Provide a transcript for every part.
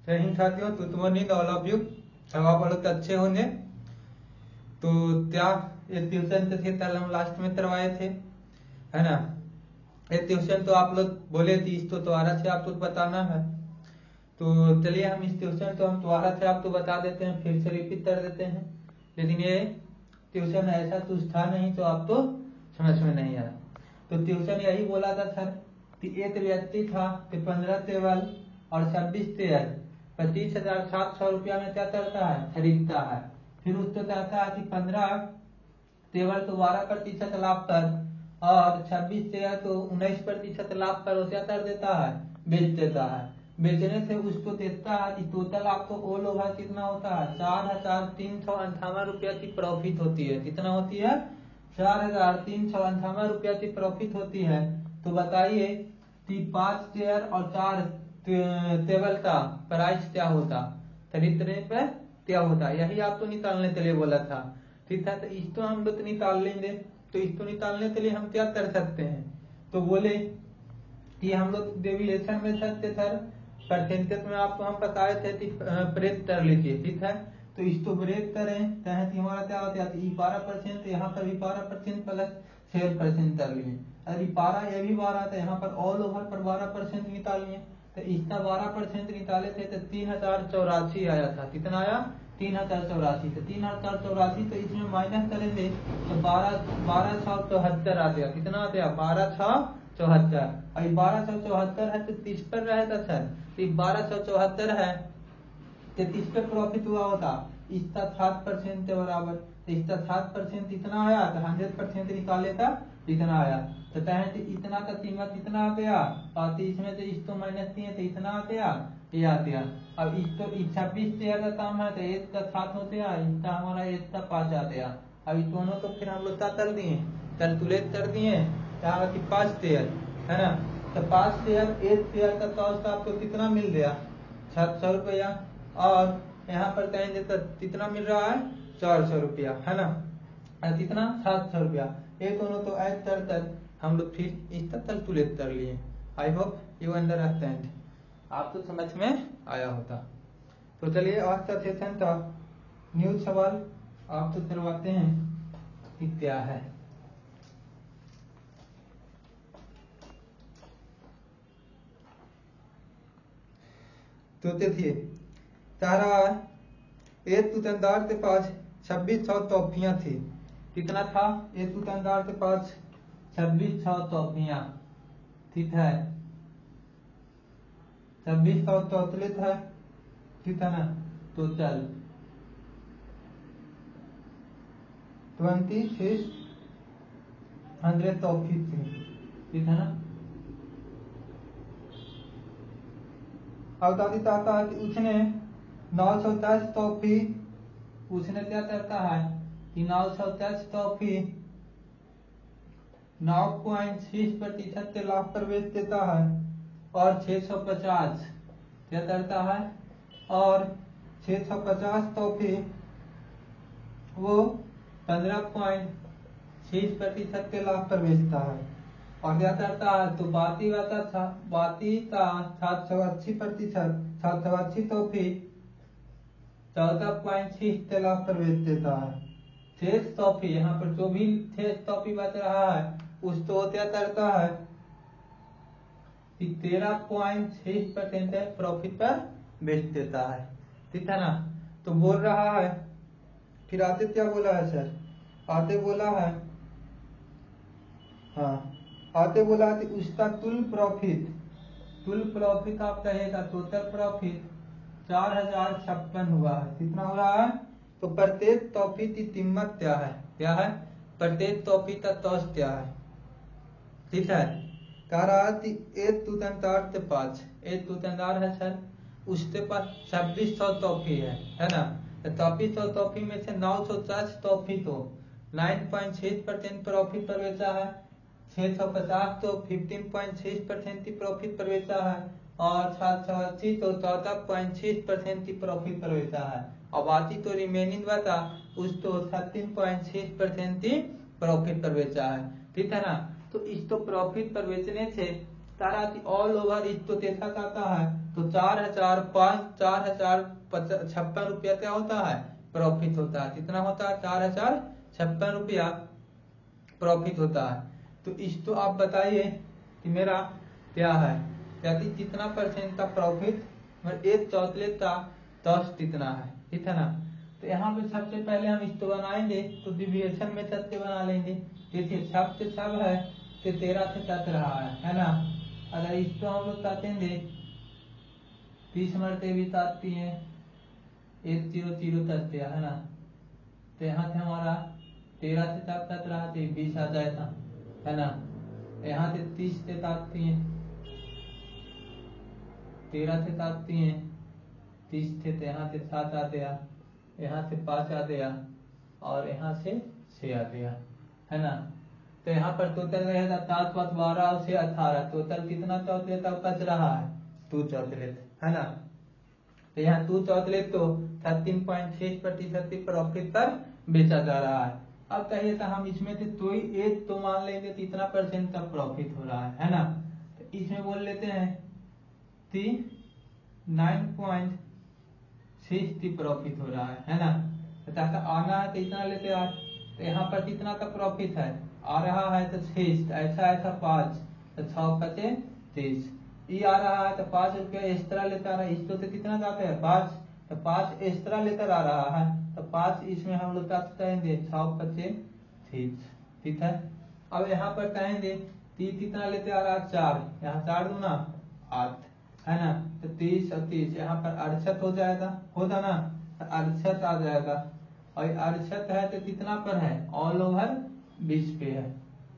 सही साथियों, good morning all of you. सब आप लोग अच्छे होंगे। तो क्या ये ट्यूशन थे कल हम लास्ट में करवाए थे, है ना। ये ट्यूशन तो आप लोग बोले थे इसको दोबारा से आपको बताना है। तो चलिए हम इस ट्यूशन तो हम दोबारा से आपको बता देते हैं, फिर से रिपीट कर देते हैं। लेकिन ये ट्यूशन ऐसा कुछ था नहीं तो आपको समझ में नहीं आया। तो ट्यूशन यही बोला था सर कि एक व्यक्ति था कि 15 टेबल और 26 चेयर 25,700 रुपया में क्या करता है, खरीदता है। फिर उसको चाहता है कि 15 टेबल तो 12% लाभ पर और 26 चेयर तो 19% लाभ पर क्या कर देता है, बेच देता है। बेचने से उसको देता है कि टोटल आपको ऑल ओवर कितना होता है, 4,358 रुपया की प्रॉफिट होती है। कितना होती है, 4,358 रुपया की प्रॉफिट होती है। तो बताइए कि 5 चेयर और 4 टेबल का प्राइस क्या होता, खरीदने पे क्या होता, यही आपको निकालने के लिए बोला था। ठीक है, तो इसको हम लोग निकाल लेंगे। तो इसको निकालने के लिए हम क्या कर सकते हैं, तो बोले कि हम लोग डेविएशन मेथड से सर परसेंटेज में आपको हम बताए थे कि ब्रेक कर लीजिए। ठीक है, तो इसको ब्रेक करें चाहे कि हमारा क्या होता है, 12%, यहाँ पर भी 12% प्लस 6% कर लिए। अरे 12 ये भी 12 था, यहाँ पर ऑल ओवर पर 12% निकालिए। तो इसका 12% निकाले थे तो 3,084 आया था। कितना आया, 3,084। तो 3,084 तो इसमें माइनस करेंगे तो 12,74 आ गया। कितना आ गया, 12,74। अभी 12,74 है तो 30 पर रहेगा सर, तो 12,74 है तो 30 पे प्रॉफिट हुआ होता, इसका 7% के बराबर। तो इसका 7% इतना आया तो 100% निकाले था इतना आया। तो कहें कि इतना का कीमत इतना आ गया और इसमें से इसको माइनस किए तो इतना आ गया, ये आ गया। अब इसको 26 शेयर का काम है तो 1 का 7 हो गया, इसका हमारा 1 का 5 आ गया। अब इस दोनों को फिर हम लोग क्या कर दिए, कैलकुलेट कर दिए, कहा कि 5 शेयर है ना। तो 5 शेयर 1 शेयर का कॉस्ट आपको कितना मिल गया, 700 रुपया। और यहाँ पर कहेंगे तो कितना मिल रहा है, 400 रुपया, है ना। कितना, 700 रुपया। ये दोनों तो ऐड कर हम लोग फिर इसका कैलकुलेट कर लिए। आई होप यू अंडरस्टैंड, आपको समझ में आया होता। तो चलिए आज का सेशन का न्यू सवाल आपको करवाते हैं कि क्या है। तो देखिए तारा एक दुकानदार के पास 2600 टॉफियां थी। कितना था, एक दुकानदार के पास 2600 टॉफियां। ठीक है, 2600 चॉकलेट है, ठीक है ना। तो चल 2600 टॉफी थी, ठीक है ना। अब दादी चाहता है कि उसने 910 टॉफी, उसने क्या करता है कि 910 टॉफी 9.6% के लाभ पर बेच देता है और 650 क्या करता है, और 650 टॉफी वो 15.6% के लाभ पर बेचता है। और क्या करता है, तो बाकी का 780%, 780 टॉफी 14.6 के लाभ पर बेच देता है। शेष टॉफी, यहाँ पर जो भी शेष टॉफी बच रहा है उसको क्या करता है कि 13.6% प्रॉफिट पर बेच देता है। ठीक है ना। तो बोल रहा है, फिर आते क्या बोला है सर, आते बोला है, हाँ आते बोला कि उसका कुल प्रॉफिट आप कहेगा टोटल प्रॉफिट 4,056 हुआ है। कितना हो रहा है, तो प्रत्येक टॉफी की कीमत क्या है, क्या है, प्रत्येक टॉफी का कॉस्ट क्या है। ठीक है, कह रहा है कि एक दुकानदार के पास, एक दुकानदार है सर, उसके पास 2600 टॉफी है ना। तो 2600 टॉफी में से 950 टॉफी तो 9.6% प्रॉफिट पर बेचा है, 650 तो 15.6% की प्रॉफिट पर बेचा है और 780 तो 14.6% की प्रॉफिट पर बेचा है। और बाकी तो रिमेनिंग बता उसको 13.6% की प्रॉफिट पर बेचा है। ठीक है ना। तो इस तो प्रॉफिट पर बेचने से तारा ऑल ओवर इस तो देखा जाता है तो 4,56 रुपया क्या होता है, प्रॉफिट होता है। कितना होता है, 4,056 रुपया प्रॉफिट होता है। तो इस तो आप बताइए कि मेरा क्या है, कहती कितना परसेंट का प्रॉफिट, एक चौथले का 10 कितना है, ठीक है ना। तो यहाँ पे सबसे पहले हम इसको बनाएंगे तो डिविएशन मेथड से बना लेंगे। देखिए सब से सब है तो 13 से कट रहा है ना। अगर इसको हम लोग काटेंगे 30 मरते भी काटती है 100 कट दिया है ना। तो यहाँ से हमारा 13 से सब कट रहा तो 20 आ जाएगा है ना। यहाँ से 30 से काटती है 13 से काटती है 30 से, तो यहाँ से 7 आ गया, यहाँ से 5 आ गया और यहाँ से 6 आ गया है ना। तो यहाँ पर टोटल रहेगा 7 5 12 और 6 18, टोटल कितना चौथलेट अब बच रहा है, 2 चौथलेट है ना। तो यहाँ 2 चौथलेट तो 13.6% की प्रॉफिट पर बेचा जा रहा है। अब कहिए तो हम इसमें से तो ही एक तो मान लेंगे तो इतना परसेंट का प्रॉफिट हो रहा है ना। तो इसमें बोल लेते हैं 9.6 प्रॉफिट हो रहा है ना। तो ताकि आना है तो इतना लेते हैं। तो यहाँ पर कितना का प्रॉफिट है आ रहा है तो 6, ऐसा 5 तो 6 बचे 30, ये आ रहा है तो 5 रुपया एक्स्ट्रा लेता रहा, इसको तो कितना जाते हैं 5, तो 5 एक्स्ट्रा लेकर आ रहा है तो 5 इसमें हम लोग काट कहेंगे 6 बचे 30, ठीक है। अब यहाँ पर कहेंगे 30 कितना लेते आ रहा है 4, यहाँ 4 दूना 8 है ना। तो 30 और 30 यहाँ पर 68 हो जाएगा, होगा ना, तो 68 आ जाएगा। और 68 है तो कितना पर है, ऑल ओवर 20 पे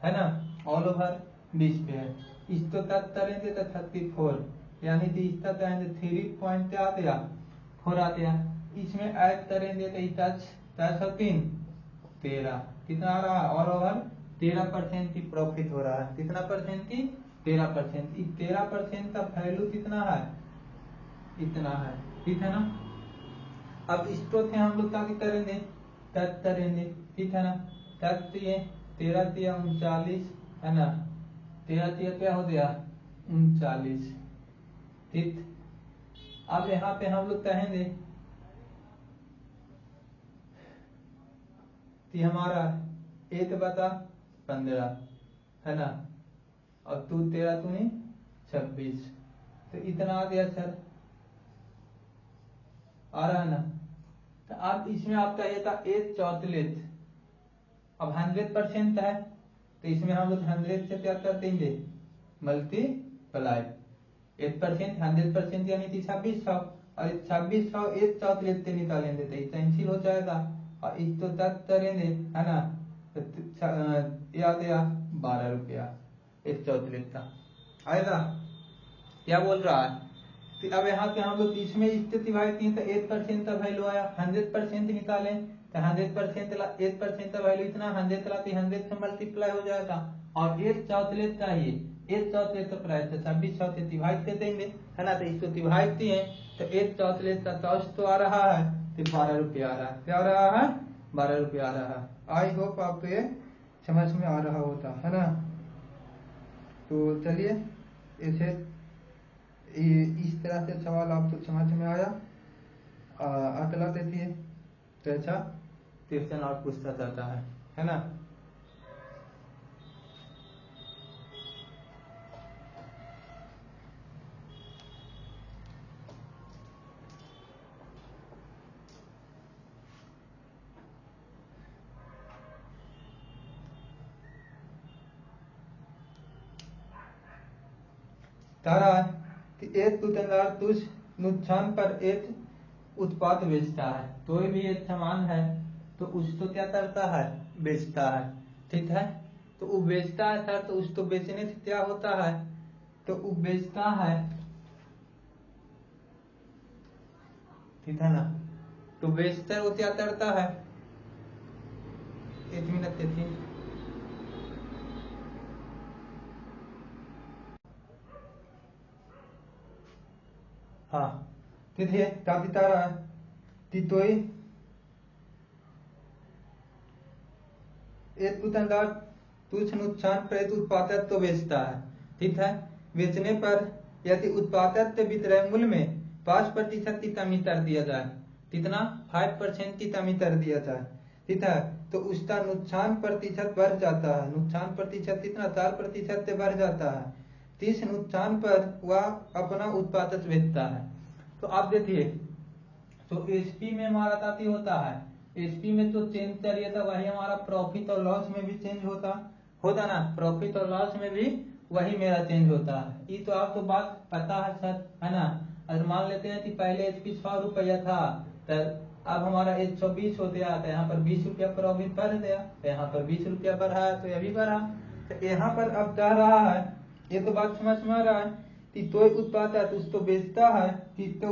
है ना, ऑल ओवर 20 पे है। इसको कट करेंगे तो 34, यानी कि इसका कहेंगे 3 आ गया 4 आ गया। इसमें ऐड करेंगे तो 4 13, कितना आ रहा है, ऑल ओवर 13% की प्रॉफिट हो रहा है। कितना परसेंट की, 13%। इस 13% का वैल्यू कितना है, इतना है, ठीक है ना। अब इसको थे हम लोग क्या करेंगे, कट करेंगे, ठीक है ना। कट दिए 13 दिया 39 है ना, 13 दिया क्या हो गया 39, ठीक। अब यहाँ पे हम लोग कहेंगे कि हमारा 1/15 है ना, और 13 दूनी 26, तो इतना आ गया सर, आ रहा है ना। तो अब इसमें आपका ये था 1 चौथलेट, अब 100% है तो इसमें हम लोग 100 से क्या कर देंगे, मल्टीप्लाई 1%, 100% यानी कि 2600, और 2600 1 चौथलेट से निकालेंगे तो कैंसिल हो जाएगा, और इसको तक करेंगे है ना। तो याद है 12 रुपया 1 चौथलेट का आएगा। क्या बोल रहा है, तो अब यहाँ पे हम लोग इसमें स्थिति भाई थी तो 1% का वैल्यू आया, 100% निकाले तो 100% 1% का वैल्यू इतना 100 ला 100 से मल्टीप्लाई हो जाएगा, और 1 चौथलेट चाहिए, 1 चौथलेट का प्राइस है 2600 से डिवाइड कर देंगे है ना। तो इसको डिवाइड दिए तो 1 चौथलेट का कॉस्ट तो आ रहा है तो 12 रुपया आ रहा है, क्या आ रहा है 12 रुपया आ रहा है। आई होप आपको ये समझ में आ रहा होता है ना। तो चलिए इसे इस तरह से सवाल आपको समझ में आया, अगला देखिए कैसा क्वेश्चन और पूछता जाता है ना। तारा कि एक दुकानदार कुछ नुकसान पर एक उत्पाद बेचता है, कोई भी एक सामान है तो उसको क्या करता है, बेचता है, ठीक है। तो वो बेचता है सर, तो उसको बेचने से क्या होता है, तो वो बेचता है, ठीक है ना। तो बेचकर वो क्या करता है, 1 मिनट देखिए, हाँ देखिए क्या बता रहा है कि कोई एक दुकानदार कुछ नुकसान पर उत्पाद तो बेचता है, ठीक है। बेचने पर यदि उत्पादित विक्रय मूल्य में 5% की कमी कर दिया जाए, कितना 5% की कमी कर दिया जाए, ठीक है, तो उसका नुकसान प्रतिशत बढ़ जाता है। नुकसान प्रतिशत कितना 4% से बढ़ जाता है। तो इस नुकसान पर वह अपना उत्पादन बेचता है। तो आप देखिए, तो एसपी में हमारा ताती होता है, एसपी में जो चेंज करिए था वही हमारा प्रॉफिट और लॉस में भी चेंज होता ना, प्रॉफिट और लॉस में भी वही मेरा चेंज होता है। ये तो आपको बात पता है सर, है ना। अगर मान लेते हैं कि पहले एचपी 100 रुपया था, तो अब हमारा 120 हो गया, तो यहाँ पर 20 रुपया प्रॉफिट बढ़ गया, तो यहाँ पर 20 रुपया बढ़ा है, तो यह भी बढ़ा। तो यहाँ पर अब जा रहा है, ये तो बात समझ में आ रहा है कि तो उत्पाद है तो उसको बेचता है, कि तो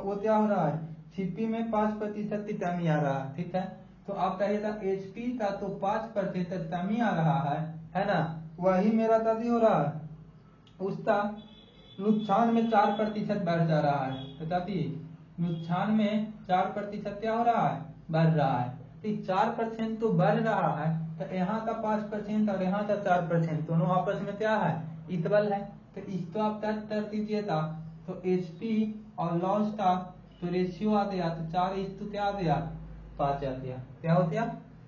वो क्या हो रहा है, सीपी में 5% की कमी आ रहा है, ठीक है। तो आप कहिएगा एचपी का तो 5% कमी आ रहा है ना, वही मेरा तभी हो रहा है, उसका नुकसान में 4% बढ़ जा रहा है। बताती नुकसान में 4% क्या हो रहा है, बढ़ रहा है। तो 4% तो बढ़ रहा है, तो यहाँ का 5% और यहाँ का 4% दोनों आपस में क्या है, इक्वल है। तो इसको आप टच कर दीजिएगा, तो एचपी और लॉस का तो रेशियो आ गया, तो 4:5 क्या आ गया, 5 आ गया। क्या हो गया,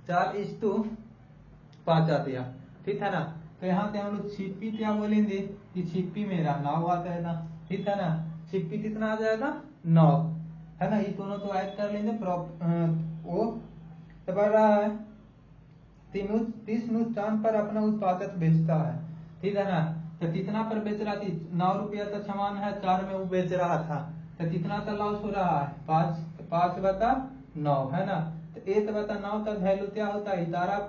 4:5 आ गया, ठीक है ना। तो यहाँ से हम लोग सीपी क्या बोलेंगे कि सीपी मेरा 9 आ जाएगा, ठीक है ना। सीपी कितना आ जाएगा, 9, है ना। ये दोनों तो ऐड कर लेंगे, वो तो बढ़ रहा है, 30 नुकसान पर अपना उत्पादक बेचता है, ठीक है ना। तो कितना पर बेच रहा थी, 9 रुपया का सामान है, 4 में वो बेच रहा था, तो कितना का लॉस हो रहा है, 5/9, है ना। तो 1/9 का वैल्यू क्या होता है, 11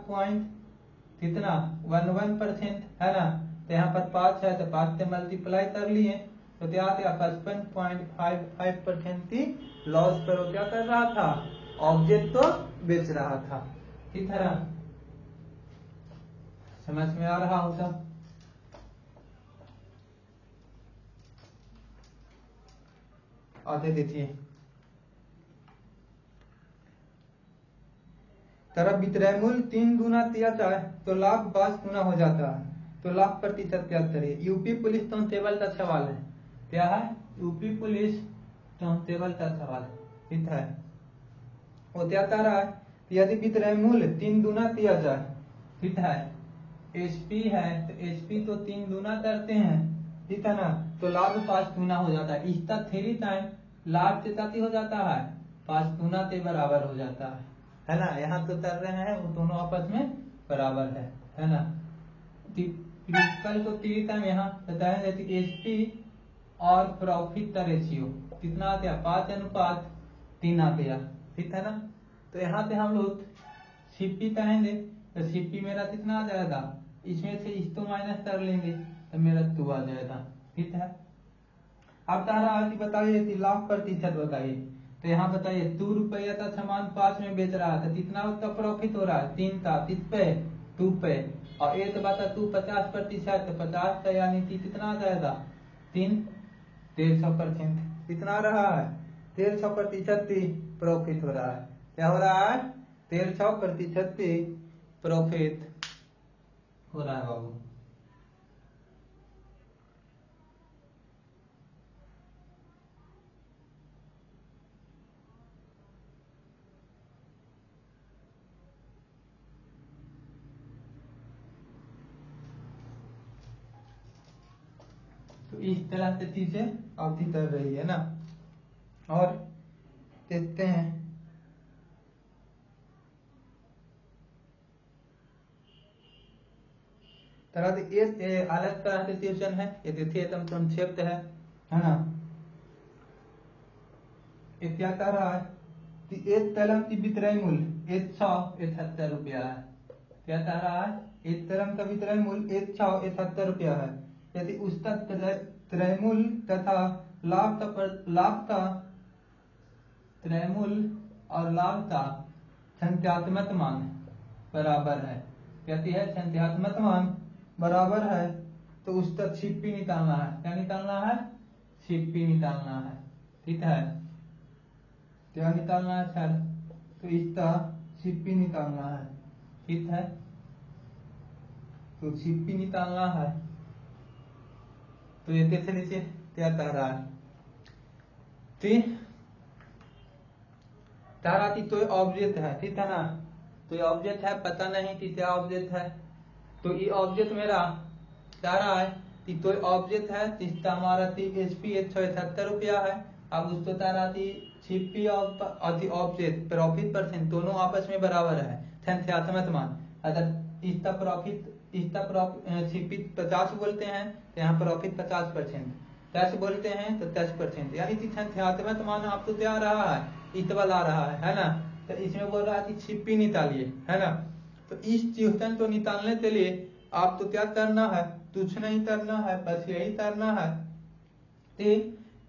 कितना 11%, है ना। तो यहाँ पर 5 है, तो 5 से मल्टीप्लाई कर लिए, तो क्या आता है 55.55% की लॉस पर वो क्या कर रहा था, ऑब्जेक्ट तो बेच रहा था, ठीक है ना। समझ में आ रहा होगा। आते देखिए, तरफ विक्रय मूल्य 3 गुना किया जाए तो लाभ 5 गुना हो जाता है, तो लाभ प्रतिशत क्या करिए। यूपी पुलिस कांस्टेबल का सवाल है, क्या है, यूपी पुलिस कांस्टेबल का सवाल है, ठीक है। वो क्या कह रहा है, यदि विक्रय मूल्य 3 गुना किया जाए, ठीक है, एचपी है तो एचपी तो 3 गुना करते हैं, ठीक है ना, तो लाभ 5 गुना हो जाता है। इसका 3 टाइम लाभ कितना हो जाता है, 5 गुना के बराबर हो जाता है ना। यहाँ तो कर रहे हैं वो दोनों आपस में बराबर है ना। प्रिंसिपल को 3 टाइम यहाँ बताया एचपी और प्रॉफिट का रेशियो कितना आ गया, 5:3 आ गया, ठीक है ना। तो यहाँ से हम लोग सीपी कहेंगे, तो सीपी मेरा कितना आ जाएगा, इसमें से इसको माइनस कर लेंगे, तो मेरा 2 आ जाएगा, ठीक है। अब कह रहा है कि बताइए कि लाभ प्रतिशत बताइए, तो यहाँ बताइए 2 रुपया का सामान 5 में बेच रहा था, कितना उसका प्रॉफिट हो रहा है, 3 का, 3 पे 2 पे, और 50%, तो 50 का यानी कि कितना आ जाएगा, 150%, कितना आ रहा है, 150% की प्रॉफिट हो रहा है। क्या हो रहा है, 150% की प्रॉफिट हो रहा है बाबू। तो इस तरह से चीजें अवधि कर रही है ना। और देखते हैं, तरह से ये अलग तरह से ट्यूशन है, ये देखिए एकदम संक्षिप्त है ना। ये क्या कह रहा है कि एक कलम की विक्रय मूल्य 171 रुपया है। क्या कह रहा है, एक कलम का विक्रय मूल्य 171 रुपया है, यदि उसका क्रय मूल्य तथा लाभ का क्रय मूल्य और लाभ का संख्यात्मक मान बराबर है, कहती है संख्यात्मक मान बराबर है, तो उसका छिप्पी निकालना है। क्या निकालना है, छिप्पी निकालना है, ठीक है। क्या निकालना है सर, तो इसका छिप्पी निकालना है, ठीक है। तो छिप्पी निकालना है, तो ये कैसे नीचे क्या तारा ठीक तारा थी तो ऑब्जेक्ट है, ठीक है ना। तो ये ऑब्जेक्ट है, पता नहीं थी क्या ऑब्जेक्ट है। तो ये ऑब्जेक्ट मेरा तारा है तो ऑब्जेक्ट है इसका हमारा थी HP 178 रुपया है। अब उसको तारा थी छिपी और ऑब्जेक्ट प्रॉफिट परसेंट दोनों आपस में बराबर है संख्यात्मक मान। अगर इसका छिपी 50 बोलते हैं तो यहाँ प्रॉफिट 50%, 10 बोलते हैं तो 10%, यानी कि संख्यात्मक मान आपको क्या आ रहा है इतवल आ रहा है ना। तो इसमें बोल रहा है कि छिपी निकालिए, है ना। तो इस ट्यूशन को निकालने के लिए आपको क्या करना है, कुछ नहीं करना है, बस यही करना है कि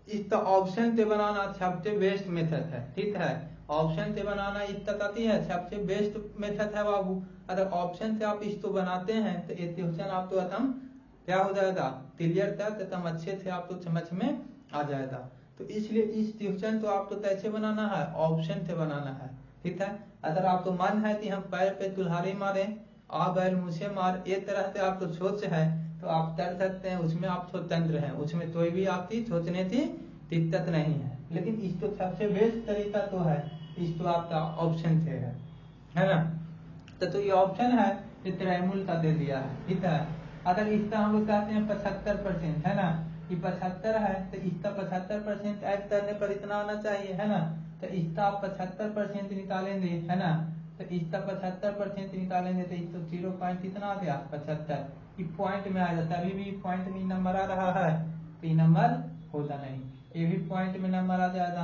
इसका ऑप्शन से बनाना सबसे बेस्ट मेथड है, ठीक है। ऑप्शन से बनाना इसका आती है सबसे बेस्ट मेथड है बाबू। अगर ऑप्शन से आप इसको बनाते हैं तो ये ट्यूशन आपको एकदम क्या हो जाएगा क्लियर तक एकदम अच्छे से आपको समझ में आ जाएगा। तो इसलिए इस ट्यूशन को आपको कैसे बनाना है, ऑप्शन से बनाना है, ठीक है। अगर आपको मन है कि हम पैर पे कुल्हाड़ी मारे आ बैल मुझे मार, एक तरह से आपको सोच है तो आप कर सकते हैं, उसमें आप स्वतंत्र हैं, उसमें कोई भी आपकी सोचने की दिक्कत नहीं है। लेकिन इसको सबसे बेस्ट तरीका तो है इसको आपका ऑप्शन से है ना। तो ये ऑप्शन है ये त्रिमूल का दे दिया है, ठीक है। अगर इसका हम लोग कहते हैं 75% है ना, ये 75 है तो इसका 75% ऐड करने पर इतना आना चाहिए, है ना। तो इसका आप 75% निकालेंगे, है ना। तो इसका 75% निकालेंगे तो इसको 0 पॉइंट कितना आ गया 75, ये पॉइंट में आएगा। तभी भी पॉइंट में नंबर आ रहा है तो ये नंबर होता नहीं, ये भी पॉइंट में नंबर आ जाएगा,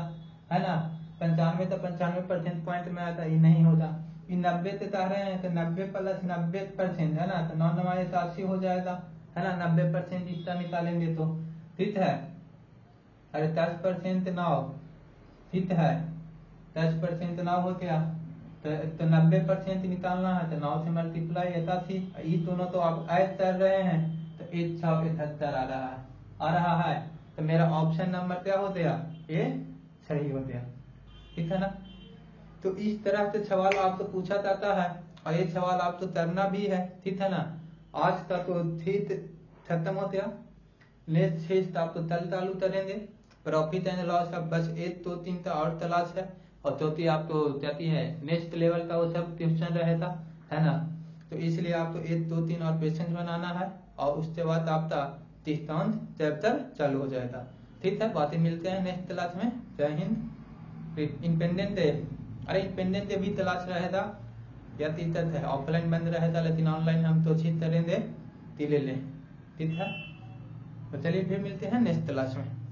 है ना। 95 तो 95% पॉइंट में आता, ये नहीं होता। ये 90 से कह रहे हैं तो 90 प्लस 90% है ना, तो 9 9 80 हो जाएगा, है ना। 90% इसका निकालेंगे तो ठीक है। अरे 10% 9 ठीक है, 10% 9 हो गया तो 90% निकालना है तो 9 से मल्टीप्लाई 81, ये दोनों तो आप ऐड कर रहे हैं तो 178 आ रहा है। तो मेरा ऑप्शन नंबर क्या हो गया, ये सही हो गया, ठीक है ना। तो इस तरह से सवाल आपको पूछा जाता है और ये सवाल आपको करना भी है, ठीक है ना। आज का तो ठीक खत्म हो गया, नेक्स्ट फेज आपको तल चालू करेंगे। प्रॉफिट एंड लॉस अब बस 1 2 3 का और तलाश है, और चौथी आपको जाती है नेक्स्ट लेवल का वो सब क्वेश्चन रहेगा, है ना। तो इसलिए आपको 1 2 3 और पेशेंस बनाना है और उसके बाद आपका 30 चैप्टर चालू हो जाएगा, ठीक है। बातें मिलते हैं नेक्स्ट क्लास में। जय हिंद। इंडिपेंडेंट डे, अरे इंडिपेंडेंट डे भी तलाश रहेगा या दिक्कत है, ऑफलाइन बंद रहेगा लेकिन ऑनलाइन हम तो चीज करेंगे ले लें, ठीक है। तो चलिए फिर मिलते हैं नेक्स्ट क्लास में।